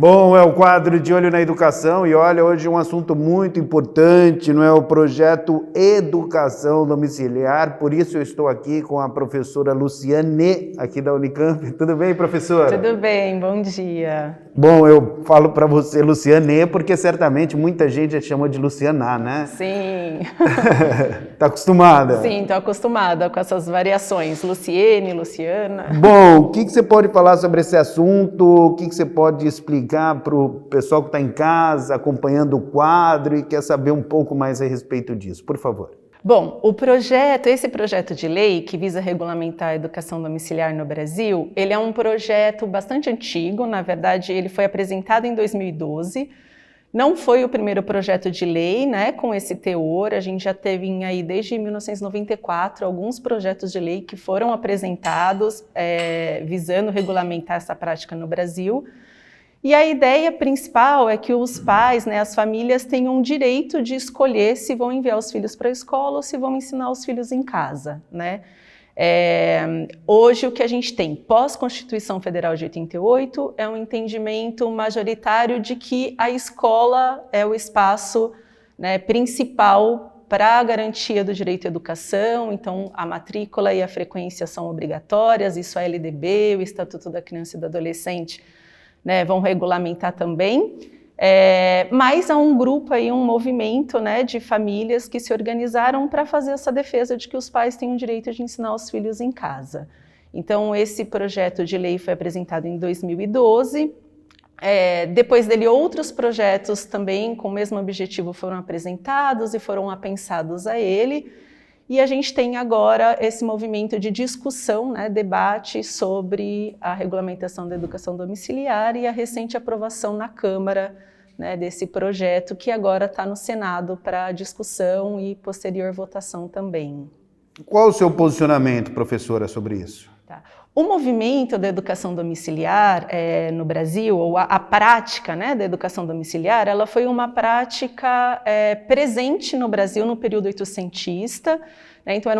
Bom, é o quadro de Olho na Educação e olha, hoje um assunto muito importante, não é o projeto Educação Domiciliar, por isso eu estou aqui com a professora Luciane, aqui da Unicamp. Tudo bem, professora? Tudo bem, bom dia. Bom, eu falo para você Luciane porque certamente muita gente já chamou de Luciana, né? Sim. Tá acostumada? Sim, estou acostumada com essas variações, Luciene, Luciana. Bom, o que você pode falar sobre esse assunto? O que você pode explicar para o pessoal que está em casa, acompanhando o quadro e quer saber um pouco mais a respeito disso? Por favor. Bom, esse projeto de lei que visa regulamentar a educação domiciliar no Brasil, ele é um projeto bastante antigo, na verdade ele foi apresentado em 2012, não foi o primeiro projeto de lei, né, com esse teor, a gente já teve aí desde 1994 alguns projetos de lei que foram apresentados visando regulamentar essa prática no Brasil. E a ideia principal é que os pais, né, as famílias tenham o direito de escolher se vão enviar os filhos para a escola ou se vão ensinar os filhos em casa, né? Hoje o que a gente tem pós-Constituição Federal de 88 é um entendimento majoritário de que a escola é o espaço, né, principal para a garantia do direito à educação, então a matrícula e a frequência são obrigatórias, isso a LDB, o Estatuto da Criança e do Adolescente, né, vão regulamentar também. Mas há um grupo aí, um movimento, né, de famílias que se organizaram para fazer essa defesa de que os pais têm o direito de ensinar os filhos em casa. Então esse projeto de lei foi apresentado em 2012, depois dele outros projetos também com o mesmo objetivo foram apresentados e foram apensados a ele, e a gente tem agora esse movimento de discussão, né, debate sobre a regulamentação da educação domiciliar e a recente aprovação na Câmara, né, desse projeto que agora está no Senado para discussão e posterior votação também. Qual o seu posicionamento, professora, sobre isso? Tá. O movimento da educação domiciliar no Brasil, ou a prática, né, da educação domiciliar, ela foi uma prática presente no Brasil no período oitocentista, né, então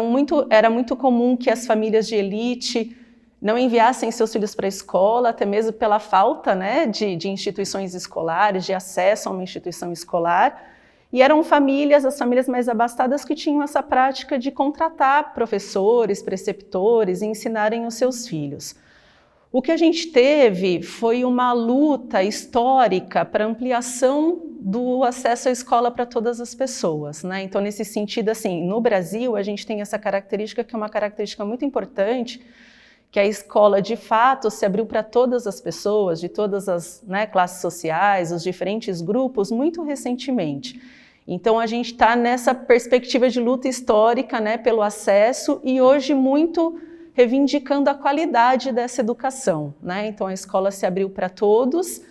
era muito comum que as famílias de elite não enviassem seus filhos para a escola, até mesmo pela falta, né, de instituições escolares, de acesso a uma instituição escolar. E eram as famílias mais abastadas que tinham essa prática de contratar professores, preceptores e ensinarem os seus filhos. O que a gente teve foi uma luta histórica para ampliação do acesso à escola para todas as pessoas, né? Então, nesse sentido, assim, no Brasil, a gente tem essa característica que é uma característica muito importante, que a escola, de fato, se abriu para todas as pessoas, de todas as, né, classes sociais, os diferentes grupos, muito recentemente. Então, a gente está nessa perspectiva de luta histórica, né, pelo acesso e hoje muito reivindicando a qualidade dessa educação, né? Então, a escola se abriu para todos,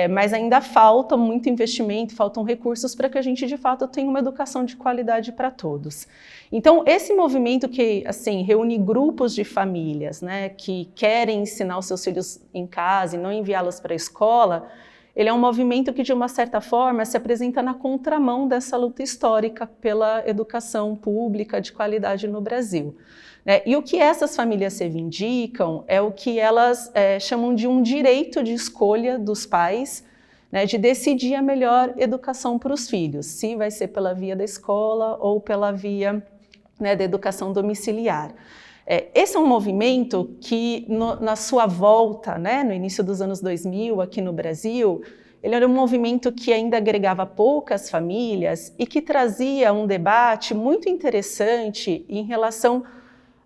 mas ainda falta muito investimento, faltam recursos para que a gente, de fato, tenha uma educação de qualidade para todos. Então, esse movimento que, assim, reúne grupos de famílias, né, que querem ensinar os seus filhos em casa e não enviá-los para a escola, ele é um movimento que, de uma certa forma, se apresenta na contramão dessa luta histórica pela educação pública de qualidade no Brasil. E o que essas famílias reivindicam é o que elas chamam de um direito de escolha dos pais, né, de decidir a melhor educação para os filhos, se vai ser pela via da escola ou pela via, né, da educação domiciliar. Esse é um movimento que, na sua volta, né, no início dos anos 2000, aqui no Brasil, ele era um movimento que ainda agregava poucas famílias e que trazia um debate muito interessante em relação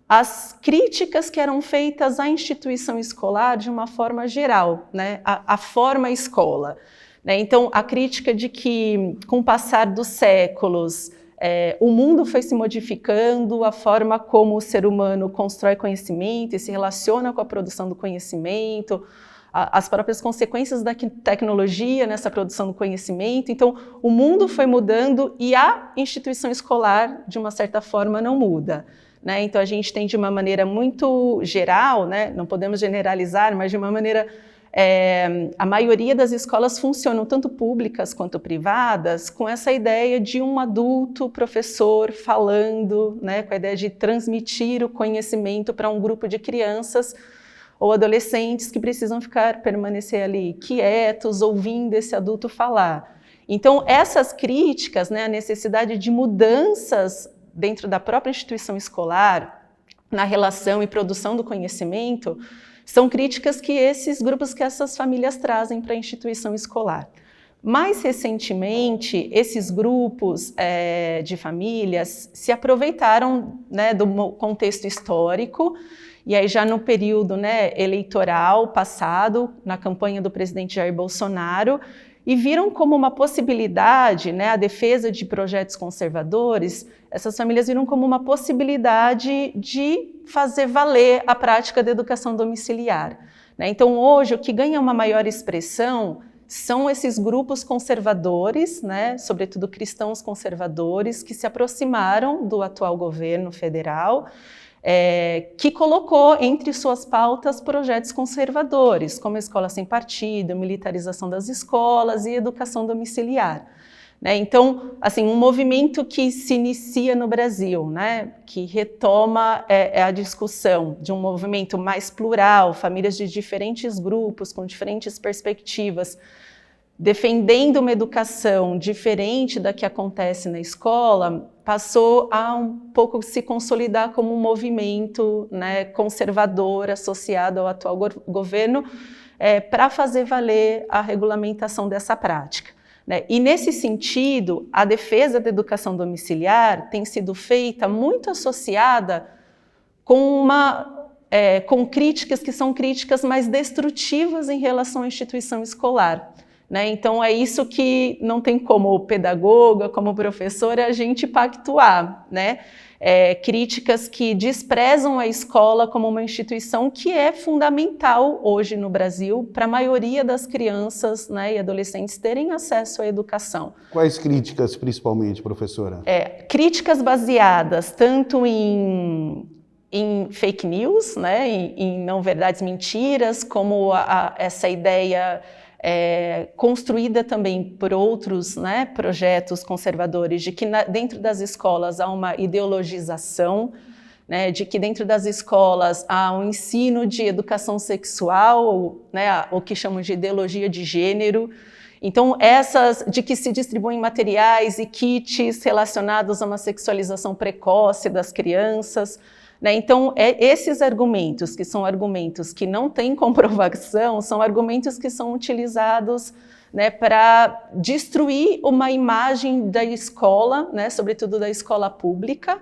às críticas que eram feitas à instituição escolar de uma forma geral, né, a forma escola. Né? Então, a crítica de que, com o passar dos séculos, o mundo foi se modificando, a forma como o ser humano constrói conhecimento e se relaciona com a produção do conhecimento, as próprias consequências da tecnologia nessa produção do conhecimento. Então, o mundo foi mudando e a instituição escolar, de uma certa forma, não muda. Né? Então, a gente tem, de uma maneira muito geral, né? Não podemos generalizar, mas de uma maneira... a maioria das escolas funcionam, tanto públicas quanto privadas, com essa ideia de um adulto, professor, falando, né, com a ideia de transmitir o conhecimento para um grupo de crianças, ou adolescentes que precisam permanecer ali quietos, ouvindo esse adulto falar. Então, essas críticas, né, a necessidade de mudanças dentro da própria instituição escolar, na relação e produção do conhecimento, são críticas que esses grupos, que essas famílias trazem para a instituição escolar. Mais recentemente, esses grupos de famílias se aproveitaram, né, do contexto histórico, e aí já no período, né, eleitoral passado, na campanha do presidente Jair Bolsonaro, e viram como uma possibilidade, né, a defesa de projetos conservadores, essas famílias viram como uma possibilidade de fazer valer a prática da educação domiciliar, né? Então, hoje, o que ganha uma maior expressão são esses grupos conservadores, né, sobretudo cristãos conservadores, que se aproximaram do atual governo federal, que colocou entre suas pautas projetos conservadores, como a escola sem partido, militarização das escolas e educação domiciliar. Né? Então, assim, um movimento que se inicia no Brasil, né, que retoma a discussão de um movimento mais plural, famílias de diferentes grupos, com diferentes perspectivas, defendendo uma educação diferente da que acontece na escola, passou a um pouco se consolidar como um movimento, né, conservador associado ao atual governo, para fazer valer a regulamentação dessa prática, né? E nesse sentido, a defesa da educação domiciliar tem sido feita muito associada com com críticas que são críticas mais destrutivas em relação à instituição escolar. Né? Então, é isso que não tem como pedagoga, como professora, a gente pactuar, né? Críticas que desprezam a escola como uma instituição que é fundamental hoje no Brasil para a maioria das crianças, né, e adolescentes terem acesso à educação. Quais críticas, principalmente, professora? Críticas baseadas tanto em fake news, né, em não verdades, mentiras, como essa ideia construída também por outros, né, projetos conservadores, de que dentro das escolas há uma ideologização, né, de que dentro das escolas há um ensino de educação sexual, né, o que chamam de ideologia de gênero. Então, de que se distribuem materiais e kits relacionados a uma sexualização precoce das crianças. Então, esses argumentos, que são argumentos que não têm comprovação, são argumentos que são utilizados, né, para destruir uma imagem da escola, né, sobretudo da escola pública,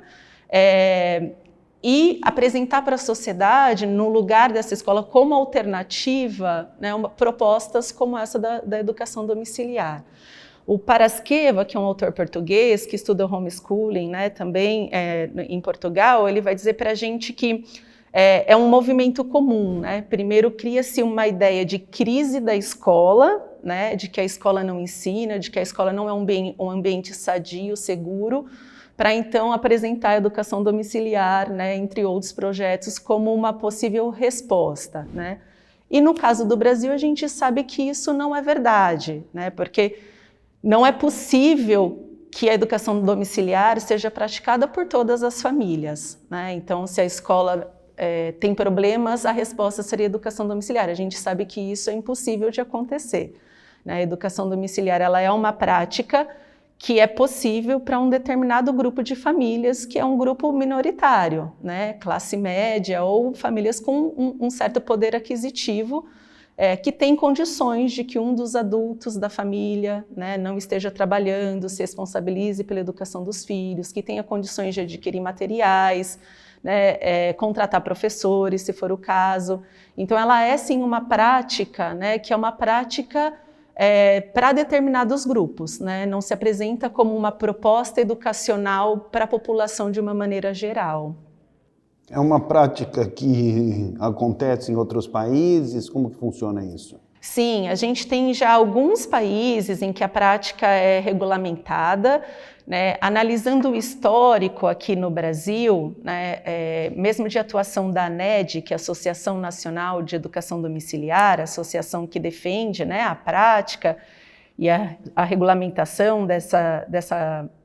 e apresentar para a sociedade, no lugar dessa escola, como alternativa, né, propostas como essa da educação domiciliar. O Parasqueva, que é um autor português que estuda homeschooling, né, também em Portugal, ele vai dizer para a gente que é um movimento comum, né? Primeiro cria-se uma ideia de crise da escola, né, de que a escola não ensina, de que a escola não é um ambiente sadio, seguro, para então apresentar a educação domiciliar, né, entre outros projetos, como uma possível resposta, né? E no caso do Brasil, a gente sabe que isso não é verdade, né, porque não é possível que a educação domiciliar seja praticada por todas as famílias, né? Então, se a escola tem problemas, a resposta seria educação domiciliar. A gente sabe que isso é impossível de acontecer, né? A educação domiciliar, ela é uma prática que é possível para um determinado grupo de famílias, que é um grupo minoritário, né? Classe média ou famílias com um certo poder aquisitivo, que tem condições de que um dos adultos da família, né, não esteja trabalhando, se responsabilize pela educação dos filhos, que tenha condições de adquirir materiais, né, contratar professores, se for o caso. Então, ela é, sim, uma prática, né, que é uma prática para determinados grupos, né, não se apresenta como uma proposta educacional para a população de uma maneira geral. É uma prática que acontece em outros países? Como que funciona isso? Sim, a gente tem já alguns países em que a prática é regulamentada, né? Analisando o histórico aqui no Brasil, né, mesmo de atuação da ANED, que é a Associação Nacional de Educação Domiciliar, a associação que defende, né, a prática e a regulamentação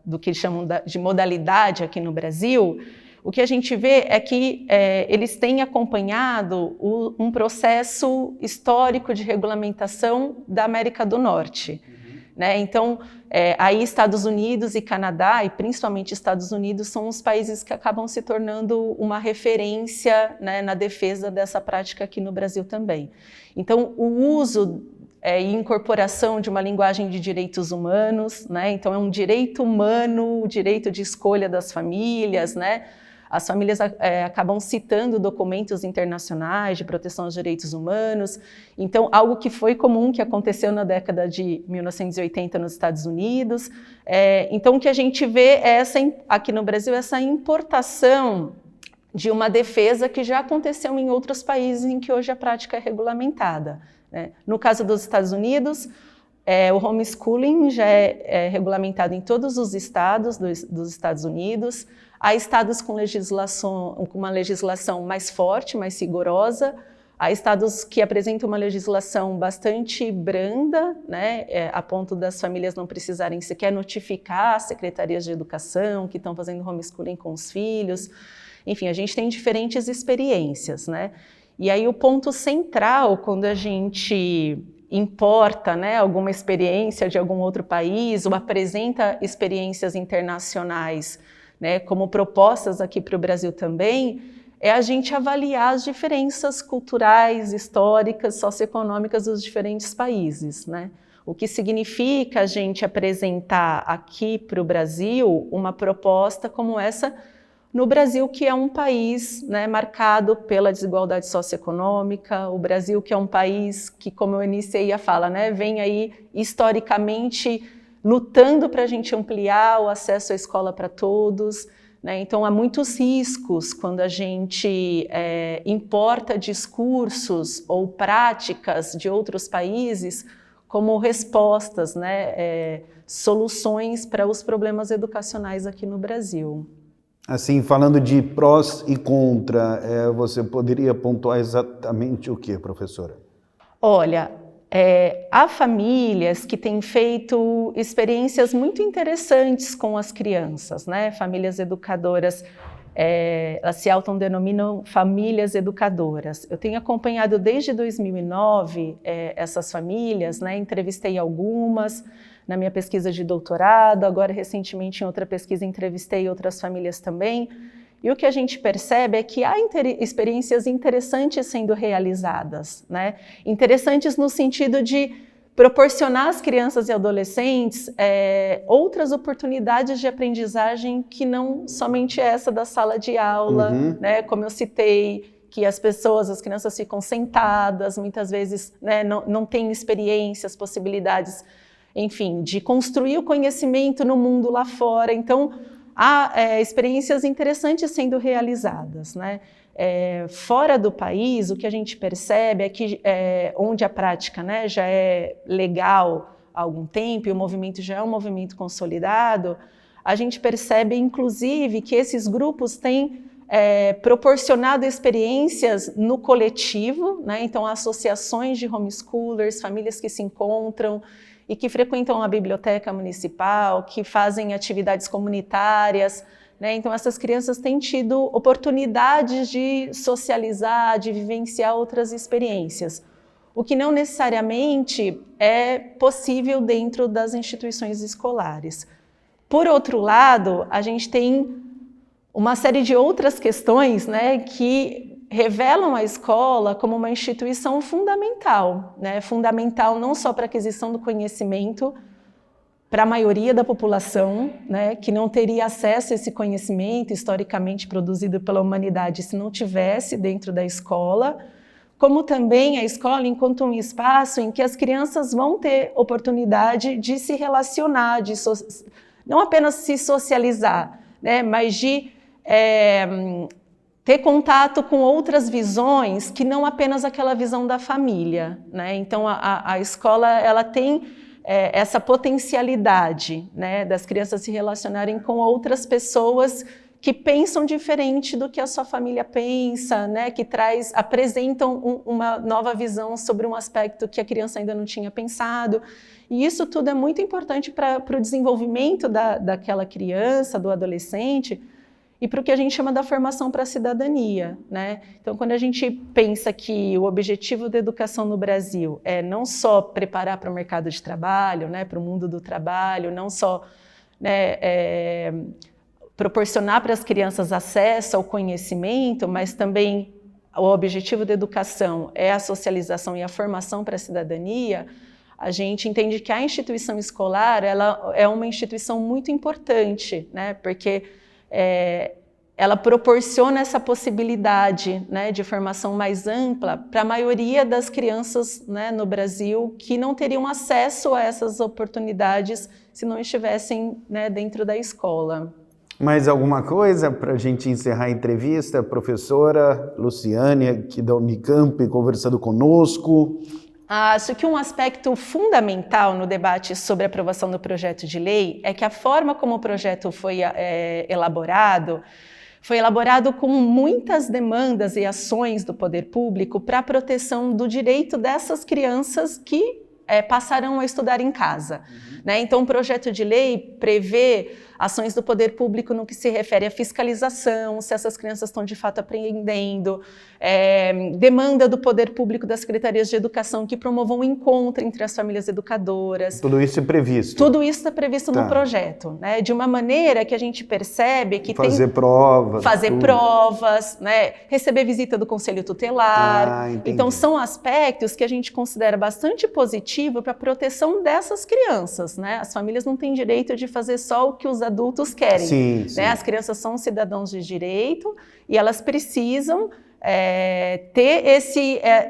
do que eles chamam de modalidade aqui no Brasil, o que a gente vê é que eles têm acompanhado um processo histórico de regulamentação da América do Norte. Né? Então, aí Estados Unidos e Canadá, e principalmente Estados Unidos, são os países que acabam se tornando uma referência, né, na defesa dessa prática aqui no Brasil também. Então, o uso e incorporação de uma linguagem de direitos humanos, né? Então é um direito humano, o direito de escolha das famílias, né? As famílias acabam citando documentos internacionais de proteção aos direitos humanos. Então, algo que foi comum, que aconteceu na década de 1980 nos Estados Unidos. Então, o que a gente vê é aqui no Brasil, essa importação de uma defesa que já aconteceu em outros países em que hoje a prática é regulamentada. Né? No caso dos Estados Unidos, o homeschooling já é regulamentado em todos os estados dos Estados Unidos. Há estados com uma legislação mais forte, mais rigorosa. Há estados que apresentam uma legislação bastante branda, né, a ponto das famílias não precisarem sequer notificar as secretarias de educação que estão fazendo homeschooling com os filhos. Enfim, a gente tem diferentes experiências, né? E aí o ponto central, quando a gente importa, né, alguma experiência de algum outro país ou apresenta experiências internacionais, né, como propostas aqui para o Brasil também, é a gente avaliar as diferenças culturais, históricas, socioeconômicas dos diferentes países, né? O que significa a gente apresentar aqui para o Brasil uma proposta como essa no Brasil, que é um país, né, marcado pela desigualdade socioeconômica, o Brasil que é um país que, como eu iniciei a fala, né, vem aí historicamente lutando para a gente ampliar o acesso à escola para todos, né? Então há muitos riscos quando a gente importa discursos ou práticas de outros países como respostas, né, soluções para os problemas educacionais aqui no Brasil. Assim, falando de prós e contra, você poderia pontuar exatamente o que, professora? Olha, há famílias que têm feito experiências muito interessantes com as crianças, né? Famílias educadoras, elas se autodenominam famílias educadoras. Eu tenho acompanhado desde 2009 essas famílias, né? Entrevistei algumas na minha pesquisa de doutorado, agora recentemente em outra pesquisa entrevistei outras famílias também, e o que a gente percebe é que há experiências interessantes sendo realizadas, né? Interessantes no sentido de proporcionar às crianças e adolescentes outras oportunidades de aprendizagem que não somente essa da sala de aula, né? Como eu citei, que as crianças ficam sentadas, muitas vezes, né, não têm experiências, possibilidades, enfim, de construir o conhecimento no mundo lá fora. Então, há experiências interessantes sendo realizadas, né? Fora do país, o que a gente percebe é que onde a prática, né, já é legal há algum tempo e o movimento já é um movimento consolidado, a gente percebe, inclusive, que esses grupos têm proporcionado experiências no coletivo, né? Então, associações de homeschoolers, famílias que se encontram e que frequentam a biblioteca municipal, que fazem atividades comunitárias, né? Então essas crianças têm tido oportunidades de socializar, de vivenciar outras experiências, o que não necessariamente é possível dentro das instituições escolares. Por outro lado, a gente tem uma série de outras questões, né, que revelam a escola como uma instituição fundamental, né? Fundamental não só para a aquisição do conhecimento, para a maioria da população, né, que não teria acesso a esse conhecimento historicamente produzido pela humanidade se não tivesse dentro da escola, como também a escola enquanto um espaço em que as crianças vão ter oportunidade de se relacionar, não apenas se socializar, né, mas de ter contato com outras visões que não apenas aquela visão da família, né? Então a escola ela tem essa potencialidade, né, das crianças se relacionarem com outras pessoas que pensam diferente do que a sua família pensa, né, que apresentam uma nova visão sobre um aspecto que a criança ainda não tinha pensado. E isso tudo é muito importante para o desenvolvimento daquela criança, do adolescente, e para o que a gente chama da formação para a cidadania, né? Então, quando a gente pensa que o objetivo da educação no Brasil é não só preparar para o mercado de trabalho, né, para o mundo do trabalho, não só, né, proporcionar para as crianças acesso ao conhecimento, mas também o objetivo da educação é a socialização e a formação para a cidadania, a gente entende que a instituição escolar ela é uma instituição muito importante, né, porque ela proporciona essa possibilidade, né, de formação mais ampla para a maioria das crianças, né, no Brasil que não teriam acesso a essas oportunidades se não estivessem, né, dentro da escola. Mais alguma coisa para a gente encerrar a entrevista? Professora Luciane, aqui da Unicamp, conversando conosco. Acho que um aspecto fundamental no debate sobre a aprovação do projeto de lei é que a forma como o projeto foi elaborado com muitas demandas e ações do poder público para a proteção do direito dessas crianças que passarão a estudar em casa. Né? Então, o projeto de lei prevê ações do poder público no que se refere à fiscalização, se essas crianças estão de fato aprendendo, demanda do poder público das secretarias de educação que promovam um encontro entre as famílias educadoras. Tudo isso é previsto? Tudo isso está previsto no projeto, né? De uma maneira que a gente percebe que fazer provas, né? Receber visita do conselho tutelar. Então, são aspectos que a gente considera bastante positivo para a proteção dessas crianças, né? As famílias não têm direito de fazer só o que os adultos querem. Sim, né? sim. As crianças são cidadãos de direito e elas precisam ter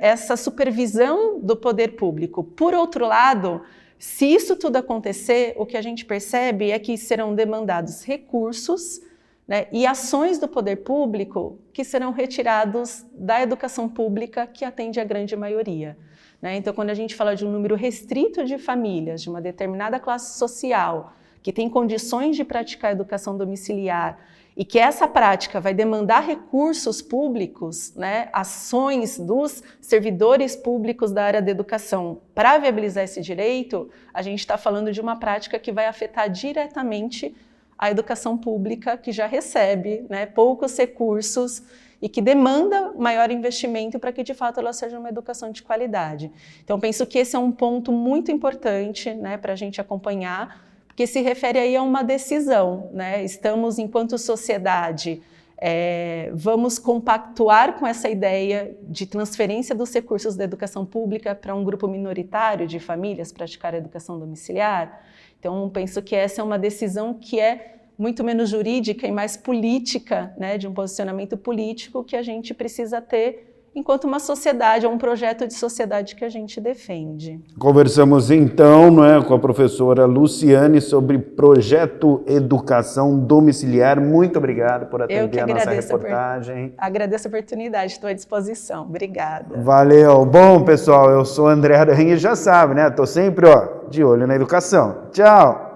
essa supervisão do poder público. Por outro lado, se isso tudo acontecer, o que a gente percebe é que serão demandados recursos, né, e ações do poder público que serão retirados da educação pública que atende a grande maioria. Né? Então, quando a gente fala de um número restrito de famílias de uma determinada classe social que tem condições de praticar a educação domiciliar e que essa prática vai demandar recursos públicos, né, ações dos servidores públicos da área da educação para viabilizar esse direito, a gente está falando de uma prática que vai afetar diretamente a educação pública, que já recebe, né, poucos recursos e que demanda maior investimento para que, de fato, ela seja uma educação de qualidade. Então, penso que esse é um ponto muito importante, né, para a gente acompanhar, que se refere aí a uma decisão, né? Estamos, enquanto sociedade, vamos compactuar com essa ideia de transferência dos recursos da educação pública para um grupo minoritário de famílias praticar a educação domiciliar. Então, penso que essa é uma decisão que é muito menos jurídica e mais política, né? De um posicionamento político que a gente precisa ter enquanto uma sociedade, um projeto de sociedade que a gente defende. Conversamos então, com a professora Luciane sobre projeto Educação Domiciliar. Muito obrigado por atender a nossa reportagem. Agradeço a oportunidade, estou à disposição. Obrigada. Valeu. Bom, pessoal, eu sou André Aranha e já sabe, né? Estou sempre, de olho na educação. Tchau!